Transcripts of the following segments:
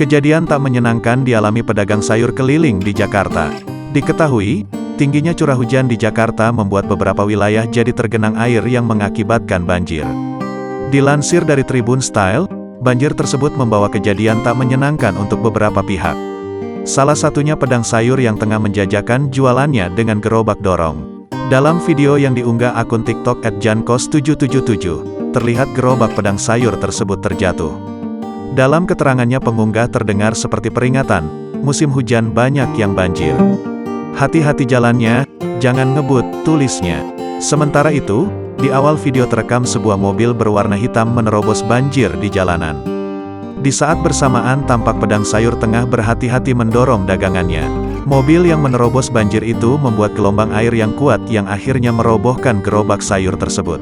Kejadian tak menyenangkan dialami pedagang sayur keliling di Jakarta. Diketahui, tingginya curah hujan di Jakarta membuat beberapa wilayah jadi tergenang air yang mengakibatkan banjir. Dilansir dari Tribun Style, banjir tersebut membawa kejadian tak menyenangkan untuk beberapa pihak. Salah satunya pedang sayur yang tengah menjajakan jualannya dengan gerobak dorong. Dalam video yang diunggah akun TikTok @jankos777, terlihat gerobak pedang sayur tersebut terjatuh. Dalam keterangannya pengunggah terdengar seperti peringatan, musim hujan banyak yang banjir. Hati-hati jalannya, jangan ngebut, tulisnya. Sementara itu, di awal video terekam sebuah mobil berwarna hitam menerobos banjir di jalanan. Di saat bersamaan tampak pedang sayur tengah berhati-hati mendorong dagangannya. Mobil yang menerobos banjir itu membuat gelombang air yang kuat yang akhirnya merobohkan gerobak sayur tersebut.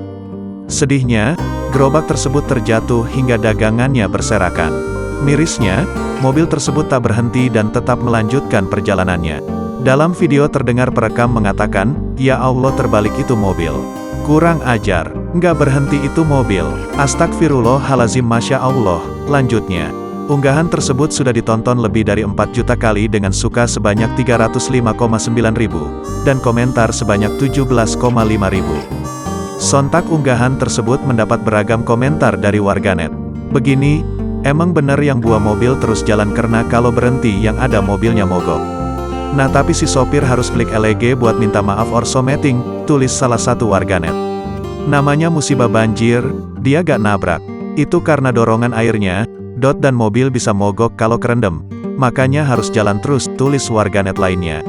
Sedihnya, gerobak tersebut terjatuh hingga dagangannya berserakan. Mirisnya, mobil tersebut tak berhenti dan tetap melanjutkan perjalanannya. Dalam video terdengar perekam mengatakan, "Ya Allah, terbalik itu mobil. Kurang ajar, nggak berhenti itu mobil. Astagfirullahalazim, Masya Allah." Lanjutnya, unggahan tersebut sudah ditonton lebih dari 4 juta kali dengan suka sebanyak 305,9 ribu, dan komentar sebanyak 17,5 ribu. Sontak unggahan tersebut mendapat beragam komentar dari warganet. Begini, emang bener yang buah mobil terus jalan karena kalau berhenti yang ada mobilnya mogok. Nah tapi si sopir harus klik LG buat minta maaf or something, tulis salah satu warganet. Namanya musibah banjir, dia gak nabrak. Itu karena dorongan airnya, dan mobil bisa mogok kalau kerendam. Makanya harus jalan terus, tulis warganet lainnya.